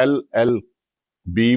LLB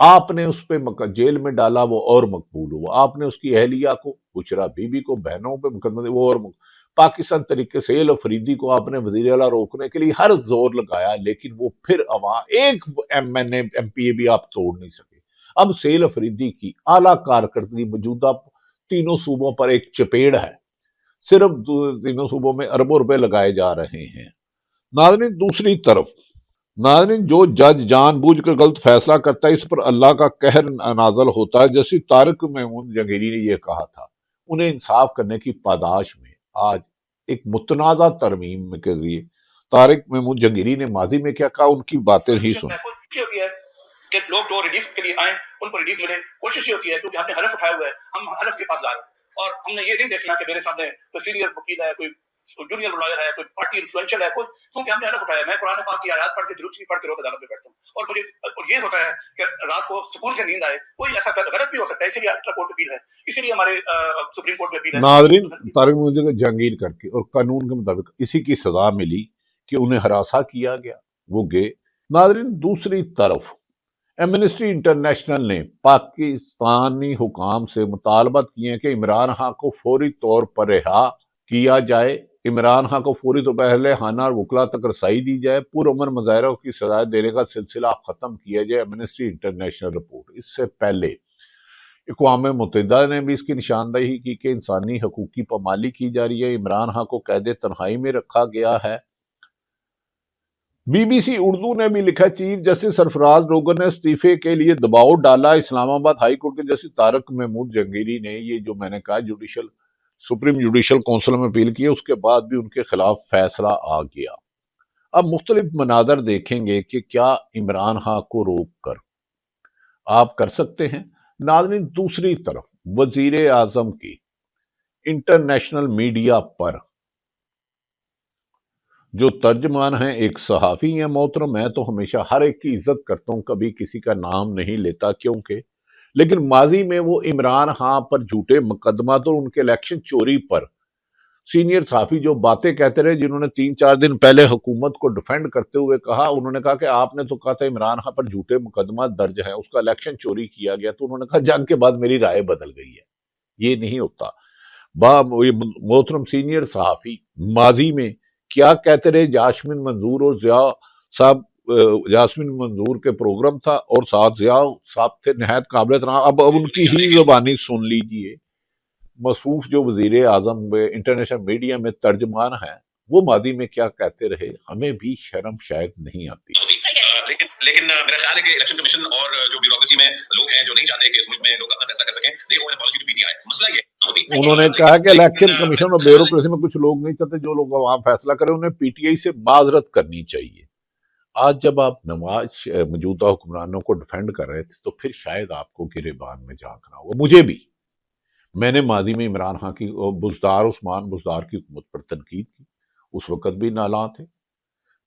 آپ نے اس پہ جیل میں ڈالا وہ اور مقبول ہوا، آپ نے اس کی اہلیہ کو، بشرا بی بی کو، بہنوں پہ مقدمہ دیا وہ اور پاکستان طریقے سے سہیل افریدی کو آپ نے وزیر اعلیٰ روکنے کے لیے ہر زور لگایا، لیکن وہ پھر ایک M N A M P A بھی آپ توڑ نہیں سکے۔ اب سہیل افریدی کی اعلیٰ کارکردگی موجودہ تینوں صوبوں پر ایک چپیڑ ہے، صرف تینوں صوبوں میں اربوں روپے لگائے جا رہے ہیں۔ ناظرین دوسری طرف، ناظرین جو جج جان بوجھ کر غلط فیصلہ کرتا ہے اس پر اللہ کا قہر نازل ہوتا ہے، جیسے طارق محمود جنگیری نے یہ کہا تھا۔ انہیں انصاف کرنے کی پاداش میں آج ایک متنازع ترمیم کے ذریعے طارق محمود جنگیری نے ماضی میں کیا کہا، ان کی باتیں ہی سن۔ ہوتی ہے کہ لوگ جو ریلیف کے لیے آئیں ان کو ریلیف ملے، کوشش یہ ہوتی ہے کیونکہ ہم نے حلف اٹھایا ہوا ہے، ہم حلف کے پاس جا رہے ہیں، اور ہم نے یہ نہیں دیکھنا کہ میرے سامنے کوئی سینئر وکیل ہے، کوئی جونیئر لائر ہے، کوئی پارٹی انفلوئنشل ہے، کوئی، کیونکہ ہم نے حلف اٹھایا ہے۔ میں قرآن پاک کی آیات پڑھ کے درود شریف پڑھ کے روز عدالت میں بیٹھتا ہوں، اور مجھے یہ ہوتا ہے کہ رات کو سکون سے نیند آئے۔ کوئی ایسا غلط بھی ہو سکتا ہے، اسی لیے الٹرا کورٹ اپیل ہے، اسی لیے ہمارے سپریم کورٹ میں اپیل ہے۔ ناظرین طارق محمود جہانگیر کر کے اور قانون کے مطابق اسی کی سزا ملی کہ انہیں ہراساں کیا گیا، وہ گئے۔ ناظرین دوسری طرف ایمنسٹی انٹرنیشنل نے پاکستانی حکام سے مطالبات کیے ہیں کہ عمران خان کو فوری طور پر رہا کیا جائے، عمران خان کو فوری طور پر اہل خانہ اور وکلاء تک رسائی دی جائے، پرامن مظاہروں کی سزائیں دینے کا سلسلہ ختم کیا جائے۔ Amnesty international report. اس سے پہلے اقوام متحدہ نے بھی اس کی نشاندہی کی کہ انسانی حقوق کی پامالی کی جا رہی ہے، عمران خان کو قید تنہائی میں رکھا گیا ہے۔ بی بی سی اردو نے بھی لکھا، چیف جسٹس سرفراز روگن نے استعفے کے لیے دباؤ ڈالا۔ اسلام آباد ہائی کورٹ کے جسٹس طارق محمود جہانگیری نے یہ جو میں نے کہا سپریم جوڈیشل کونسل میں اپیل کی، اس کے بعد بھی ان کے خلاف فیصلہ آ گیا۔ اب مختلف مناظر دیکھیں گے کہ کیا عمران خان کو روک کر آپ کر سکتے ہیں۔ ناظرین دوسری طرف وزیر اعظم کی انٹرنیشنل میڈیا پر جو ترجمان ہیں ایک صحافی ہیں محترم، میں تو ہمیشہ ہر ایک کی عزت کرتا ہوں، کبھی کسی کا نام نہیں لیتا کیونکہ، لیکن ماضی میں وہ عمران خان پر جھوٹے مقدمات اور ان کے الیکشن چوری پر سینئر صحافی جو باتیں کہتے رہے، جنہوں نے 3-4 دن پہلے حکومت کو ڈیفینڈ کرتے ہوئے کہا، انہوں نے کہا کہ آپ نے تو کہا تھا عمران خان پر جھوٹے مقدمات درج ہیں، اس کا الیکشن چوری کیا گیا، تو انہوں نے کہا جنگ کے بعد میری رائے بدل گئی ہے۔ یہ نہیں ہوتا۔ محترم سینئر صحافی ماضی میں کیا کہتے رہے، جاسمین منظور اور ضیاء صاحب، جاسمین منظور کے پروگرام تھا اور ساتھ ضیاء صاحب تھے نہایت قابل احترام۔ اب ان کی ہی زبانی سن لیجئے۔ مصروف جو وزیر اعظم انٹرنیشنل میڈیا میں ترجمان ہیں، وہ ماضی میں کیا کہتے رہے، ہمیں بھی شرم شاید نہیں آتی۔ لیکن میرا خیال ہے کہ الیکشن کمیشن اور جو بیوروکریسی میں لوگ ہیں جو نہیں چاہتے کہ اس ملک میں لوگ اپنا فیصلہ کر سکیں، they owe an apology to PTI۔ مسئلہ یہ انہوں نے کہا کہ الیکشن کمیشن اور بیوروکریسی میں کچھ لوگ نہیں چاہتے جو لوگ وہاں فیصلہ کریں، انہیں پی ٹی آئی سے معذرت کرنی چاہیے۔ آج جب آپ نواز موجودہ حکمرانوں کو ڈیفینڈ کر رہے تھے تو پھر شاید آپ کو گریبان میں جھانکنا ہوگا، مجھے بھی۔ میں نے ماضی میں عمران خان کی عثمان بزدار کی حکومت پر تنقید کی، اس وقت بھی نالاں تھے۔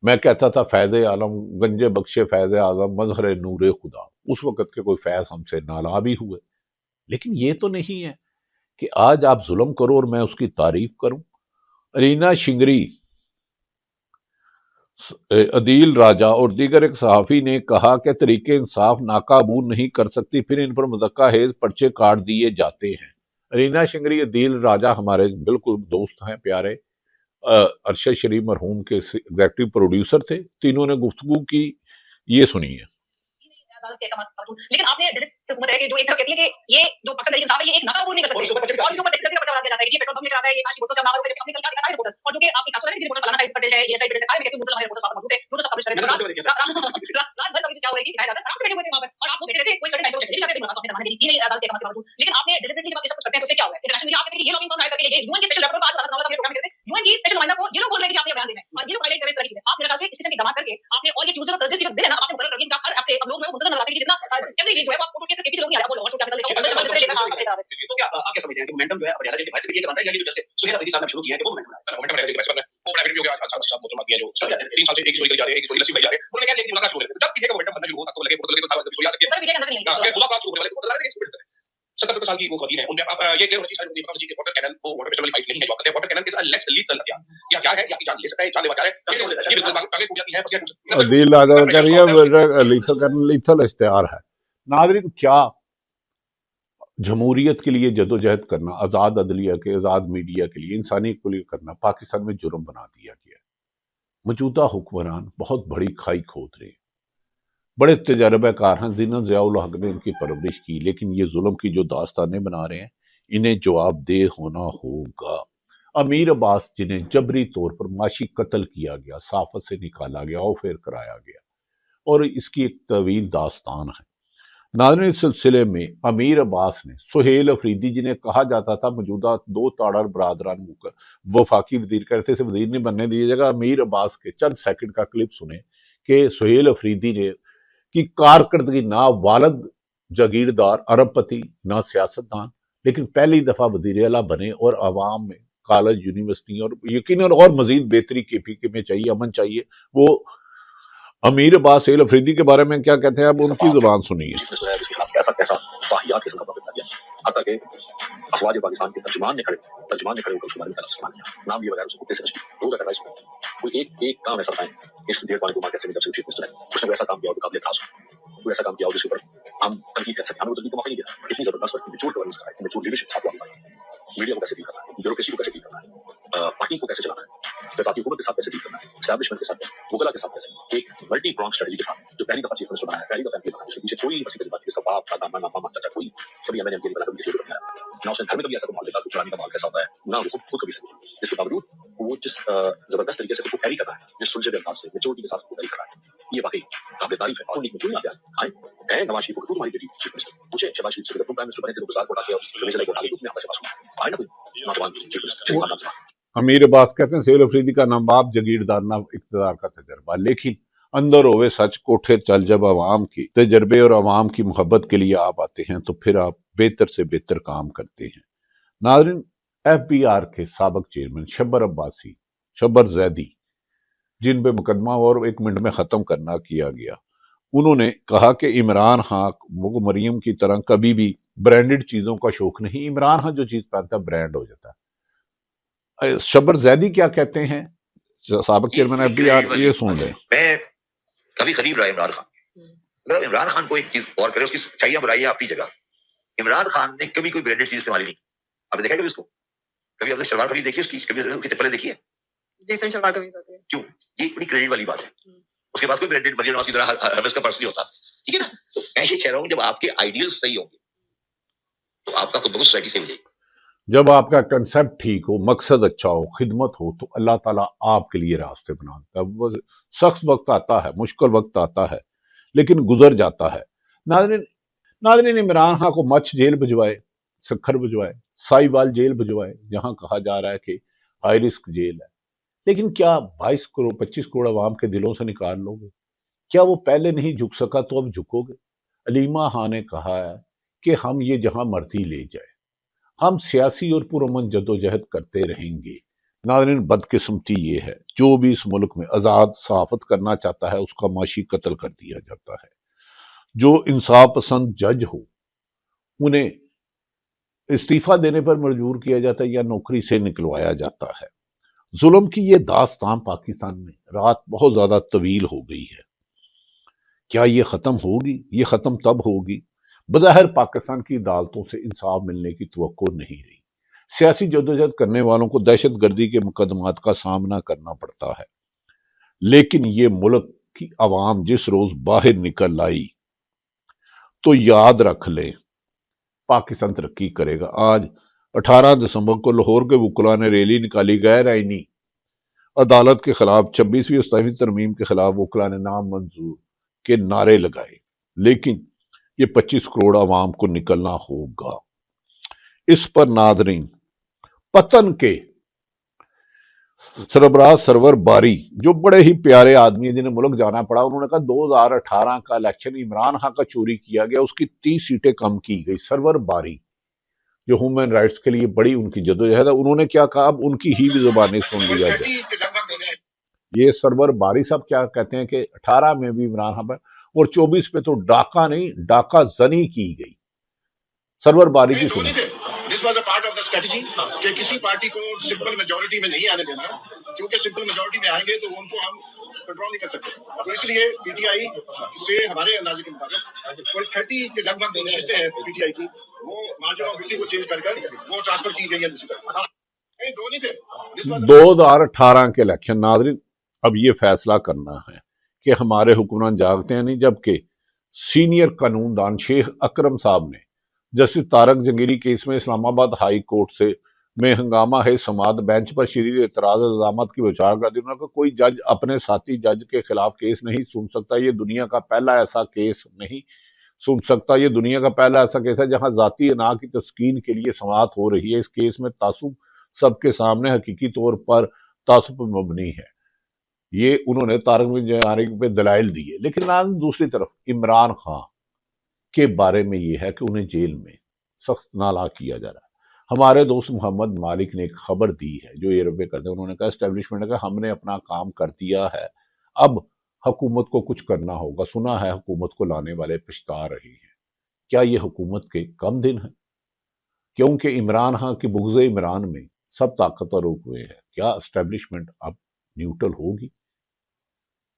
میں کہتا تھا فیض عالم گنج بخش فیض اعظم مظہر نور خدا، اس وقت کے کوئی فیض ہم سے نالاں بھی ہوئے۔ لیکن یہ تو نہیں ہے کہ آج آپ ظلم کرو اور میں اس کی تعریف کروں۔ رینا شنگری، عدیل راجہ اور دیگر ایک صحافی نے کہا کہ تحریک انصاف ناقابو نہیں کر سکتی، پھر ان پر مضحکہ خیز پرچے کاٹ دیے جاتے ہیں۔ رینا شنگری، عدیل راجہ ہمارے بالکل دوست ہیں پیارے، ارشد شریف مرحوم کے ایگزیکٹو پروڈیوسر تھے۔ تینوں نے گفتگو کی، یہ سنیے۔ لیکن آپ نے حکومت ہے کہ جو ایک طرف کہتی ہے کہ یہ جو پاکستان تحریک انصاف ہے یہ ایک ناقابل نہیں کر سکتے، اور اس کے اوپر ٹیسٹ کا پرچہ لگا دیا جاتا ہے کہ یہ پیٹرول پمپ میں چلا رہا ہے، یہ ناشی بوتل سے ہمارا ہوتا ہے، ہم نے کل کیا سارے رپورٹرز، اور جو کہ آپ کی کاسو ہے کہ رپورٹر فلانا سائٹ پر ہے، یہ سائٹ پر ہے، سارے میں کہتے ہیں رپورٹر ہمارے رپورٹر صاحب موجود ہے جو سب کچھ کرتے ہیں۔ رات بھر کبھی کیا ہو رہی ہے کہ آرام سے بیٹھے ہوئے تھے وہاں پر، اور آپ وہ بیٹھے رہتے کوئی سرٹن ٹائم پہ چلے جاتے تھے، ملاقات اپنے زمانے کی نہیں عدالت کے احکامات کے باوجود۔ لیکن آپ نے ڈیلیبریٹلی جب یہ سب کچھ کرتے ہیں تو اس سے کیا ہوا ہے؟ انٹرنیشنل میڈیا آپ کہتے ہیں یہ لوگ ان کو کر کے یہ یو این کی اسپیشل رپورٹ کا آج والا سامنے پروگرام کرتے ہیں، یو این کی اسپیشل نمائندہ کو یہ لوگ بول رہے ہیں کہ آپ نے بیان دینا ہے، اور یہ لوگ وائلیٹ کر رہے ہیں اس طرح کی چیزیں۔ آپ میرے خیال سے اس سسٹم کی دماغ کر کے آپ نے اور یہ ٹیوزڈے کا تھرسڈے کا دن ہے نا، آپ نے مقرر کر دیا کہ ہر ہفتے اب لوگ جو ہے منتظر نظر آتے ہیں کہ جتنا ایوری ویک جو ہے آپ فوٹو کیس کے پیچھے لوگ نہیں آ رہے، وہ لوگ شو کیپٹل دیکھو تو کیا آپ کیا سمجھتے ہیں کہ مومنٹم جو ہے اب ریاض کے بھائی سے بھی یہ کرنا ہے یا یہ جو جیسے سہیل افریدی صاحب نے شروع کیا ہے کہ وہ مومنٹم ریاض کے بھائی سے وہ پرائیویٹ بھی ہو گیا، اچھا صاحب محترم آدمی ہے جو 3 سال سے ایک چوری کر جا رہے ہیں، ایک چوری لسی بھائی جا رہے ہیں، انہوں نے کہا کہ لگا شروع کریں جب پیٹے کا مومنٹم بننا شروع ہو تو لگے تو سال سے چوری آ سکتی ہے، سر پیٹے کا نظر نہیں ہے خدا کا شروع ہونے والے کو بتا رہے ہیں 70 سال کی وہ خواتین ہے، ان پہ آپ یہ کہہ رہے ہیں کہ واٹر کینن وہ واٹر پسٹل والی فائٹ نہیں ہے جو آپ کہتے ہیں، واٹر کینن از ا لیس لیتھل ہتھیار، یہ ہتھیار ہے یا جان لے سکتا ہے، جان لیوا ہتھیار ہے، یہ بالکل آگے ٹوٹ جاتی ہے۔ عدیل راجہ کہہ رہی ہے لیتھل ہتھیار ہے، ناظرین، کیا جمہوریت کے لیے جدوجہد کرنا، آزاد عدلیہ کے، آزاد میڈیا کے لیے، انسانی اکولی کرنا پاکستان میں جرم بنا دیا گیا ہے؟ موجودہ حکمران بہت بڑی کھائی کھود رہے ہیں، بڑے تجربہ کار ہیں، جنہوں ضیاء الحق نے ان کی پرورش کی، لیکن یہ ظلم کی جو داستانیں بنا رہے ہیں انہیں جواب دہ ہونا ہوگا۔ امیر عباس جنہیں جبری طور پر معاشی قتل کیا گیا، صحافت سے نکالا گیا، آف ایئر کرایا گیا، اور اس کی ایک طویل داستان ہے۔ ناظرین، اس سلسلے میں امیر عباس نے سہیل افریدی جنہیں کہا جاتا تھا موجودہ دو تاڑر برادران وفاقی وزیر کہتے سے وزیر نہیں بننے دیے جائے گا، امیر عباس کے چند سیکنڈ کا کلپ سنیں کہ سہیل افریدی نے کی کارکردگی نہ والد جاگیردار ارب پتی نہ سیاستدان، لیکن پہلی دفعہ وزیر اعلیٰ بنے اور عوام میں کالج، یونیورسٹی اور یقیناً اور مزید بہتری کے پی کے میں چاہیے، امن چاہیے۔ وہ امیر عباس سہیل افریدی کے بارے میں کیا کہتے ہیں، اب ان کی زبان سنیے۔ جس کے خلاف کیسا فاحیات قسم کا پروگرام کیا، حتیٰ کہ افواج پاکستان کے ترجمان نے کھڑے ہو کر اس کے بارے میں استعمال کیا، نام بھی وغیرہ سے کتے سے روز اگر اس میں کوئی ایک کام ایسا بتائیں اس 1.5 ماہ کو مارکیٹ سے جب سے چیف منسٹر ہے اس نے کوئی ایسا کام کیا ہو جو قابل اعتراض ہو، کوئی ایسا کام کیا ہو جس کے اوپر ہم تنقید کر سکیں۔ ہمیں تنقید کا موقع نہیں دیا، اتنی زبردست اور میچور گورننس کرا ہے، میچور لیڈرشپ ساتھ والی میڈیا کو کیسے ڈیل کرنا ہے، بیوروکریسی کو کیسے ڈیل کرنا ہے، پارٹی کو کیسے چلانا ہے، وفاقی حکومت کے ساتھ کیسے ڈیل کرنا ہے، اسٹیبلشمنٹ کے ساتھ کیسے، وکلا کے ساتھ کیسے، ایک ملٹی پرانگ اسٹریٹجی کے ساتھ جو پہلی دفعہ چیف منسٹر بنا ہے، پہلی دفعہ بنا ہے، اس کے پیچھے کوئی وسیع بات، اس کا باپ کا دادا ماما چاچا کوئی کبھی ایم این ایم کے بنا کبھی کسی کو بنایا نہ، اس نے گھر میں کبھی ایسا مال دیکھا کہ پرانی کا مال کیسا ہوتا ہے، نہ وہ خود کبھی سے، اس کے باوجود وہ جس زبردست طریقے سے خود کو کیری کر رہا ہے، جس سلجھے انداز سے میچورٹی کے ساتھ خود کو کیری کر رہا ہے، یہ واقعی قابل تعریف ہے۔ اور نیک میں کیوں نہ آ آئے نواز شریف کو تمہاری بیٹی چیف منسٹر پوچھے، شہباز شریف سے جب تم پرائم منسٹر بنے تھے تو گزار کو اٹھا کے اور رمیز علیہ کو اٹھا کے تم نے شہباز کو آئے نا کوئی نوجوان چیف منسٹر شریف خاندان سے۔ امیر عباس کہتے ہیں سہیل افریدی کا نام باپ جاگیردار نہ اقتدار کا تجربہ، لیکن اندر ہوئے سچ کوٹھے چل جب عوام کی تجربے اور عوام کی محبت کے لیے آپ آتے ہیں تو پھر آپ بہتر سے بہتر کام کرتے ہیں۔ ناظرین، ایف بی آر کے سابق چیئرمین شبر عباسی، شبر زیدی، جن پہ مقدمہ اور 1 منٹ میں ختم کرنا کیا گیا، انہوں نے کہا کہ عمران خان وہ مریم کی طرح کبھی بھی برانڈڈ چیزوں کا شوق نہیں، عمران خان جو چیز پہنتا ہے برانڈ ہو جاتا ہے۔ شبر زیدی کیا کہتے ہیں، سابق چیئرمین ایف بی آر، یہ سن لیں۔ میں کبھی قریب رہا عمران خان، اگر عمران خان کو ایک چیز اور کرے، اس کی چاہیے برائیاں اپنی جگہ، عمران خان نے کبھی کوئی برانڈڈ چیز استعمال نہیں، آپ نے دیکھا کبھی اس کو، کبھی آپ نے شلوار قمیض دیکھی اس کی، کبھی اس کی چپلیں دیکھی ہے، جیسے شلوار قمیض ہوتی ہے، کیوں؟ یہ بڑی کریڈٹ والی بات ہے، اس کے پاس کوئی برانڈڈ مریم نواز کی طرح ہروس کا پرس نہیں ہوتا، ٹھیک ہے نا؟ تو میں یہ کہہ رہا ہوں جب آپ کے آئیڈیلز صحیح ہوں گے تو آپ کا خود بخود سوسائٹی سے ملے گی۔ جب آپ کا کنسپٹ ٹھیک ہو، مقصد اچھا ہو، خدمت ہو، تو اللہ تعالیٰ آپ کے لیے راستے بنا دیتا ہے۔ وہ سخت وقت آتا ہے، مشکل وقت آتا ہے، لیکن گزر جاتا ہے۔ ناظرین، عمران خان کو مچھ جیل بھجوائے، سکھر بھجوائے، سائی وال جیل بھجوائے، جہاں کہا جا رہا ہے کہ ہائی رسک جیل ہے، لیکن کیا 22 کروڑ 25 کروڑ عوام کے دلوں سے نکال لو گے؟ کیا وہ پہلے نہیں جھک سکا تو اب جھکو گے؟ علیمہ خان نے کہا ہے کہ ہم یہ جہاں مرضی لے جائے، ہم سیاسی اور پرامن جدوجہد کرتے رہیں گے۔ ناظرین، بدقسمتی یہ ہے جو بھی اس ملک میں آزاد صحافت کرنا چاہتا ہے اس کا معاشی قتل کر دیا جاتا ہے۔ جو انصاف پسند جج ہو انہیں استعفیٰ دینے پر مجبور کیا جاتا ہے یا نوکری سے نکلوایا جاتا ہے۔ ظلم کی یہ داستان پاکستان میں رات بہت زیادہ طویل ہو گئی ہے۔ کیا یہ ختم ہوگی؟ یہ ختم تب ہوگی بظاہر پاکستان کی عدالتوں سے انصاف ملنے کی توقع نہیں رہی، سیاسی جدوجہد کرنے والوں کو دہشت گردی کے مقدمات کا سامنا کرنا پڑتا ہے، لیکن یہ ملک کی عوام جس روز باہر نکل آئی تو یاد رکھ لیں پاکستان ترقی کرے گا۔ آج 18 دسمبر کو لاہور کے وکلاء نے ریلی نکالی، غیر آئینی عدالت کے خلاف 26ویں اور 27ویں ترمیم کے خلاف وکلاء نے نام منظور کے نعرے لگائے، لیکن یہ 25 کروڑ عوام کو نکلنا ہوگا۔ اس پر ناظرین، پتن کے سربراہ سرور باری جو بڑے ہی پیارے آدمی ہیں جنہیں ملک جانا پڑا، انہوں نے کہا 2018 کا الیکشن عمران خان کا چوری کیا گیا، اس کی 30 سیٹیں کم کی گئی۔ سرور باری جو ہیومن رائٹس کے لیے بڑی ان کی جدوجہد ہے، انہوں نے کیا کہا، اب ان کی ہی زبانیں سن لیا جائے۔ یہ سرور باری صاحب کیا کہتے ہیں کہ 18 میں بھی عمران خان پر اور 24 پہ تو ڈاکہ نہیں ڈاکہ زنی کی گئی۔ سرور باری کی سنیں۔ This was a part of the strategy کہ کسی پارٹی کو سمپل میجورٹی میں نہیں آنے دینا، کیونکہ سمپل میجورٹی میں آئیں گے تو ان کو ہم کنٹرول نہیں کر سکتے. تو اس لیے پی ٹی آئی سے ہمارے اندازے کے مطابق کوئی 30 کے لگ بھگ نشستیں ہیں پی ٹی آئی کی، وہ مارجن آف وکٹری کو چینج کر وہ ٹرانسفر کی گئی ہے دوسری طرف. دو نہیں تھے 2018 کے الیکشن. ناظرین اب یہ فیصلہ کرنا ہے کہ ہمارے حکمران جاگتے ہیں نہیں، جبکہ سینئر قانون دان شیخ اکرم صاحب نے جسٹس طارق جنگیری کیس میں اسلام آباد ہائی کورٹ سے میں ہنگامہ ہے سماعت بینچ پر شدید اعتراض اور الزامات کی بچار کر دی. انہوں نے کہا کوئی جج اپنے ساتھی جج کے خلاف کیس نہیں سن سکتا. یہ دنیا کا پہلا ایسا کیس نہیں سن سکتا. یہ دنیا کا پہلا ایسا کیس ہے جہاں ذاتی انا کی تسکین کے لیے سماعت ہو رہی ہے. اس کیس میں تعصب سب کے سامنے حقیقی طور پر تعصب پر مبنی ہے. یہ انہوں نے طارق جنگیری پہ دلائل دیے. لیکن دوسری طرف عمران خان کے بارے میں یہ ہے کہ انہیں جیل میں سخت نالا کیا جا رہا ہے. ہمارے دوست محمد مالک نے ایک خبر دی ہے جو ایئر پہ کرتے ہیں. انہوں نے کہا اسٹیبلشمنٹ نے کہا ہم نے اپنا کام کر دیا ہے، اب حکومت کو کچھ کرنا ہوگا. سنا ہے حکومت کو لانے والے پچھتا رہے ہیں. کیا یہ حکومت کے کم دن ہیں؟ کیونکہ عمران خان کی بغض عمران میں سب طاقتور ہوئے ہیں. کیا اسٹیبلشمنٹ اب نیوٹرل ہوگی؟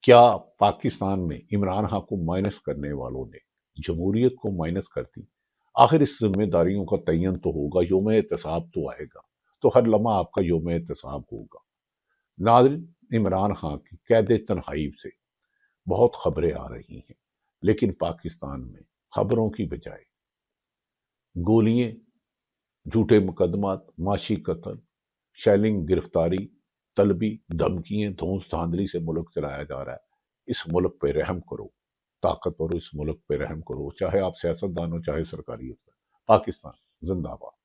کیا پاکستان میں عمران خان کو مائنس کرنے والوں نے جمہوریت کو مائنس کر دی؟ آخر اس ذمہ داریوں کا تعین تو ہوگا. یوم احتساب تو آئے گا، تو ہر لمحہ آپ کا یوم احتساب ہوگا. ناظرین عمران خان کی قید تنہائی سے بہت خبریں آ رہی ہیں، لیکن پاکستان میں خبروں کی بجائے گولیاں، جھوٹے مقدمات، معاشی قتل، شیلنگ، گرفتاری، طلبی، دھمکیاں، دھونس دھاندلی سے ملک چلایا جا رہا ہے. اس ملک پہ رحم کرو، طاقتور اس ملک پہ رحم کرو، چاہے آپ سیاستدان ہو چاہے سرکاری افسر. پاکستان زندہ باد.